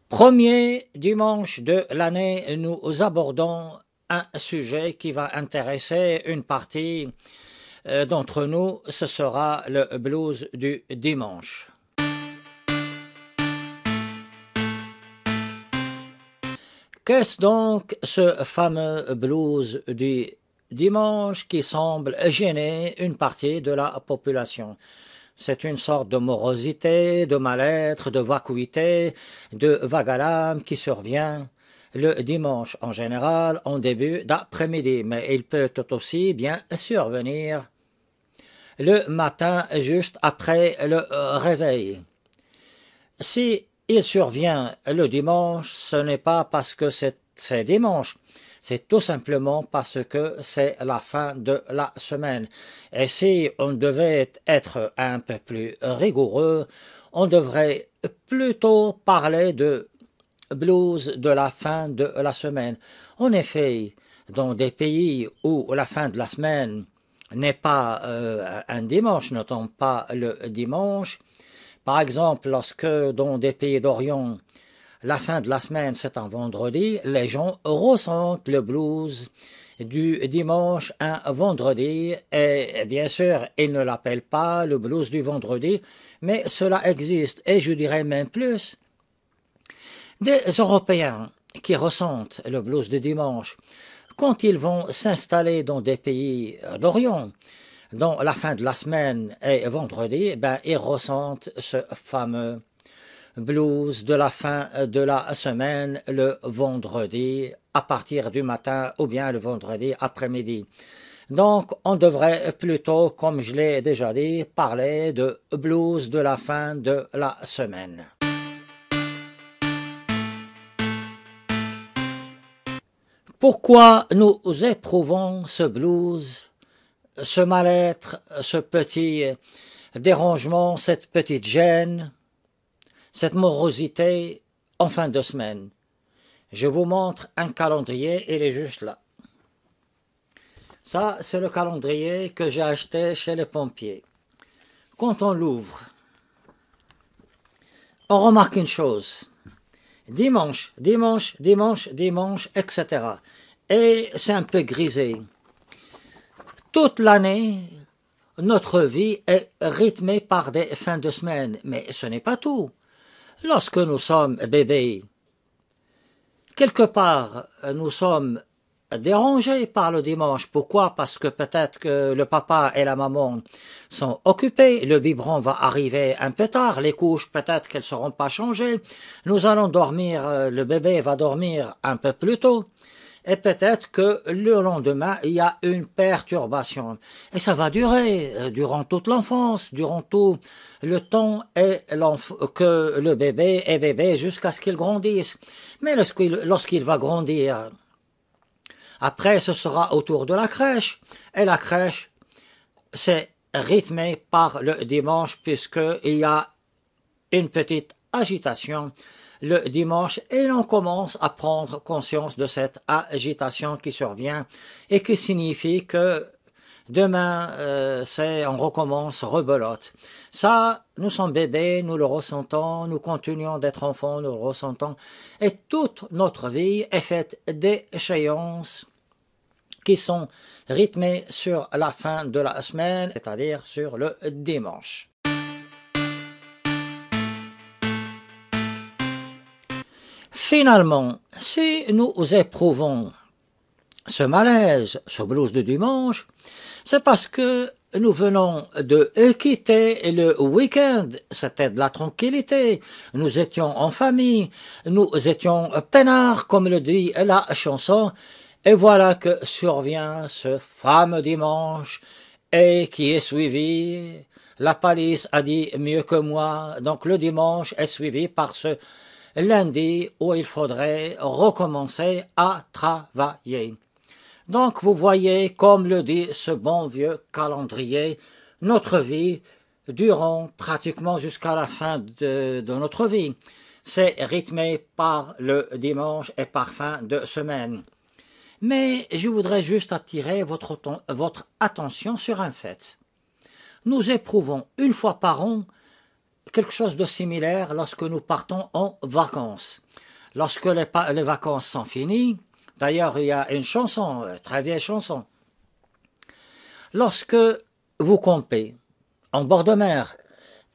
Premier dimanche de l'année, nous abordons un sujet qui va intéresser une partie d'entre nous, ce sera le blues du dimanche. Qu'est-ce donc ce fameux blues du dimanche qui semble gêner une partie de la population? C'est une sorte de morosité, de mal-être, de vacuité, de vague à l'âme qui survient le dimanche en général en début d'après-midi, mais il peut tout aussi bien survenir le matin juste après le réveil. Si il survient le dimanche, ce n'est pas parce que c'est dimanche, c'est tout simplement parce que c'est la fin de la semaine. Et si on devait être un peu plus rigoureux, on devrait plutôt parler de blues de la fin de la semaine. En effet, dans des pays où la fin de la semaine n'est pas un dimanche, ne tombe pas le dimanche, par exemple, lorsque dans des pays d'Orient, la fin de la semaine c'est un vendredi, les gens ressentent le blues du dimanche un vendredi et bien sûr, ils ne l'appellent pas le blues du vendredi, mais cela existe et je dirais même plus. Des Européens qui ressentent le blues du dimanche quand ils vont s'installer dans des pays d'Orient, dont la fin de la semaine est vendredi, ben, ils ressentent ce fameux blues de la fin de la semaine le vendredi à partir du matin ou bien le vendredi après-midi. Donc on devrait plutôt, comme je l'ai déjà dit, parler de blues de la fin de la semaine. Pourquoi nous éprouvons ce blues, ce mal-être, ce petit dérangement, cette petite gêne, cette morosité en fin de semaine? Je vous montre un calendrier, il est juste là. Ça, c'est le calendrier que j'ai acheté chez les pompiers. Quand on l'ouvre, on remarque une chose. Dimanche, dimanche, dimanche, dimanche, etc. Et c'est un peu grisé. Toute l'année, notre vie est rythmée par des fins de semaine, mais ce n'est pas tout. Lorsque nous sommes bébés, quelque part, nous sommes dérangés par le dimanche. Pourquoi? Parce que peut-être que le papa et la maman sont occupés, le biberon va arriver un peu tard, les couches peut-être qu'elles ne seront pas changées, nous allons dormir, le bébé va dormir un peu plus tôt. Et peut-être que le lendemain, il y a une perturbation. Et ça va durer durant toute l'enfance, durant tout le temps que le bébé est bébé jusqu'à ce qu'il grandisse. Mais lorsqu'il va grandir, après ce sera autour de la crèche. Et la crèche, c'est rythmé par le dimanche puisqu'il y a une petite agitation le dimanche et l'on commence à prendre conscience de cette agitation qui survient et qui signifie que demain, on recommence rebelote. Ça, nous sommes bébés, nous le ressentons, nous continuons d'être enfants, nous le ressentons. Et toute notre vie est faite d'échéances qui sont rythmées sur la fin de la semaine, c'est-à-dire sur le dimanche. Finalement, si nous éprouvons ce malaise, ce blues de dimanche, c'est parce que nous venons de quitter le week-end, c'était de la tranquillité, nous étions en famille, nous étions peinards, comme le dit la chanson, et voilà que survient ce fameux dimanche, et qui est suivi, la police a dit mieux que moi, donc le dimanche est suivi par ce lundi où il faudrait recommencer à travailler. Donc vous voyez, comme le dit ce bon vieux calendrier, notre vie, durant pratiquement jusqu'à la fin de notre vie, c'est rythmé par le dimanche et par fin de semaine. Mais je voudrais juste attirer votre attention sur un fait. Nous éprouvons une fois par an quelque chose de similaire lorsque nous partons en vacances. Lorsque les vacances sont finies, d'ailleurs il y a une chanson, très vieille chanson, lorsque vous campez en bord de mer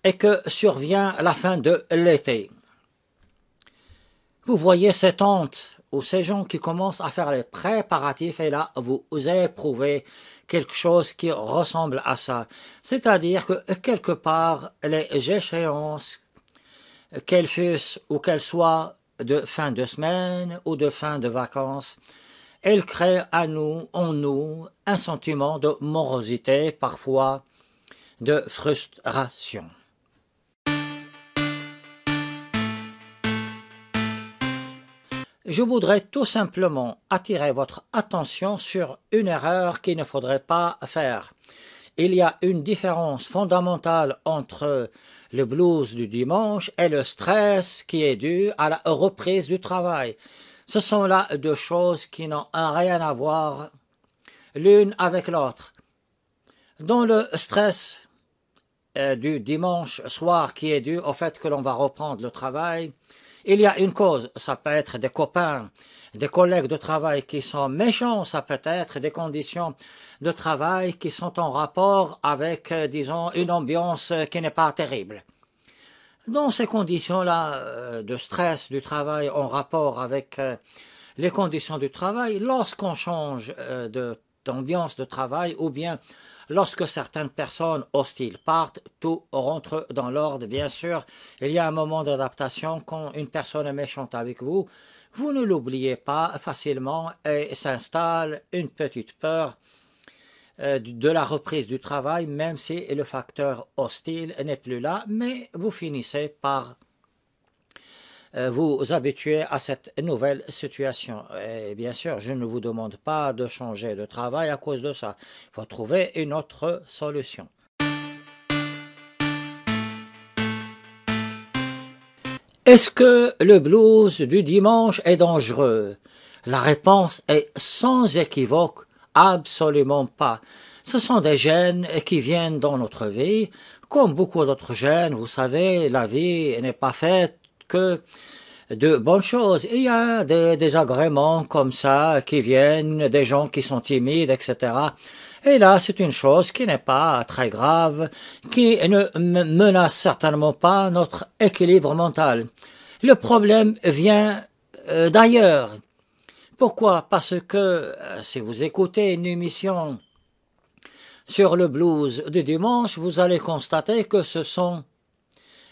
et que survient la fin de l'été, vous voyez ces tantes ou ces gens qui commencent à faire les préparatifs et là, vous éprouvez quelque chose qui ressemble à ça. C'est-à-dire que quelque part, les échéances, qu'elles fussent ou qu'elles soient de fin de semaine ou de fin de vacances, elles créent en nous, un sentiment de morosité, parfois de frustration. Je voudrais tout simplement attirer votre attention sur une erreur qu'il ne faudrait pas faire. Il y a une différence fondamentale entre le blues du dimanche et le stress qui est dû à la reprise du travail. Ce sont là deux choses qui n'ont rien à voir l'une avec l'autre. Dans le stress du dimanche soir qui est dû au fait que l'on va reprendre le travail, il y a une cause, ça peut être des copains, des collègues de travail qui sont méchants, ça peut être des conditions de travail qui sont en rapport avec, disons, une ambiance qui n'est pas terrible. Dans ces conditions-là de stress du travail en rapport avec les conditions du travail, lorsqu'on change d'ambiance de travail ou bien lorsque certaines personnes hostiles partent, tout rentre dans l'ordre. Bien sûr, il y a un moment d'adaptation. Quand une personne est méchante avec vous, vous ne l'oubliez pas facilement et s'installe une petite peur de la reprise du travail, même si le facteur hostile n'est plus là, mais vous finissez par vous habituer à cette nouvelle situation. Et bien sûr, je ne vous demande pas de changer de travail à cause de ça. Il faut trouver une autre solution. Est-ce que le blues du dimanche est dangereux? La réponse est sans équivoque, absolument pas. Ce sont des gènes qui viennent dans notre vie. Comme beaucoup d'autres gènes, vous savez, la vie n'est pas faite que de bonnes choses. Il y a des désagréments comme ça qui viennent, des gens qui sont timides, etc. Et là, c'est une chose qui n'est pas très grave, qui ne menace certainement pas notre équilibre mental. Le problème vient d'ailleurs. Pourquoi? Parce que si vous écoutez une émission sur le blues du dimanche, vous allez constater que ce sont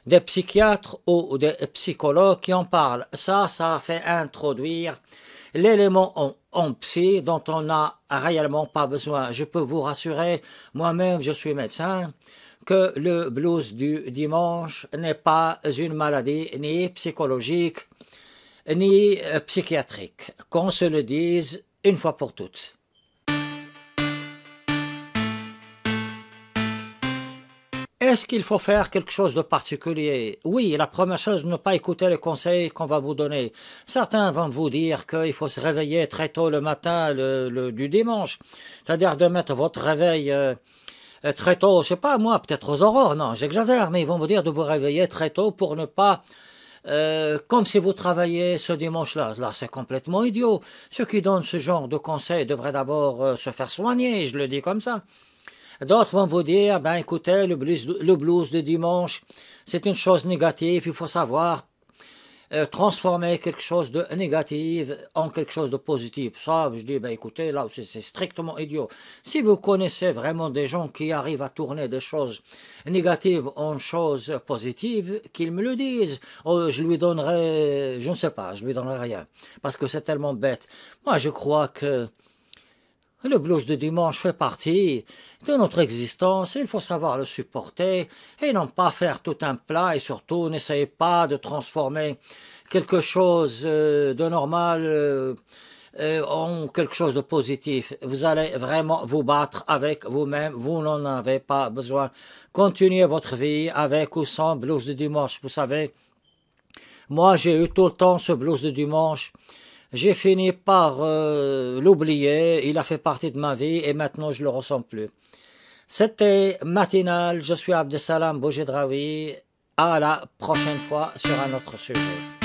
des psychiatres ou des psychologues qui en parlent. Ça fait introduire l'élément en psy dont on n'a réellement pas besoin. Je peux vous rassurer, moi-même je suis médecin, que le blues du dimanche n'est pas une maladie ni psychologique ni psychiatrique. Qu'on se le dise une fois pour toutes. Est-ce qu'il faut faire quelque chose de particulier? Oui, la première chose, ne pas écouter les conseils qu'on va vous donner. Certains vont vous dire qu'il faut se réveiller très tôt le matin du dimanche, c'est-à-dire de mettre votre réveil très tôt, je sais pas moi, peut-être aux aurores, non, j'exagère, mais ils vont vous dire de vous réveiller très tôt pour ne pas, comme si vous travaillez ce dimanche-là. Là, c'est complètement idiot. Ceux qui donnent ce genre de conseils devraient d'abord se faire soigner, je le dis comme ça. D'autres vont vous dire, ben écoutez, le blues de dimanche, c'est une chose négative, il faut savoir transformer quelque chose de négatif en quelque chose de positif. Ça, je dis, ben écoutez, là, c'est strictement idiot. Si vous connaissez vraiment des gens qui arrivent à tourner des choses négatives en choses positives, qu'ils me le disent. Oh, je lui donnerai, je ne sais pas, je lui donnerai rien. Parce que c'est tellement bête. Moi, je crois que le blues de dimanche fait partie de notre existence, il faut savoir le supporter et non pas faire tout un plat et surtout n'essayez pas de transformer quelque chose de normal en quelque chose de positif. Vous allez vraiment vous battre avec vous-même, vous n'en avez pas besoin. Continuez votre vie avec ou sans blues de dimanche. Vous savez, moi j'ai eu tout le temps ce blues de dimanche. J'ai fini par l'oublier, il a fait partie de ma vie et maintenant je le ressens plus. C'était matinal, je suis Abdesalam Boujedraoui, à la prochaine fois sur un autre sujet.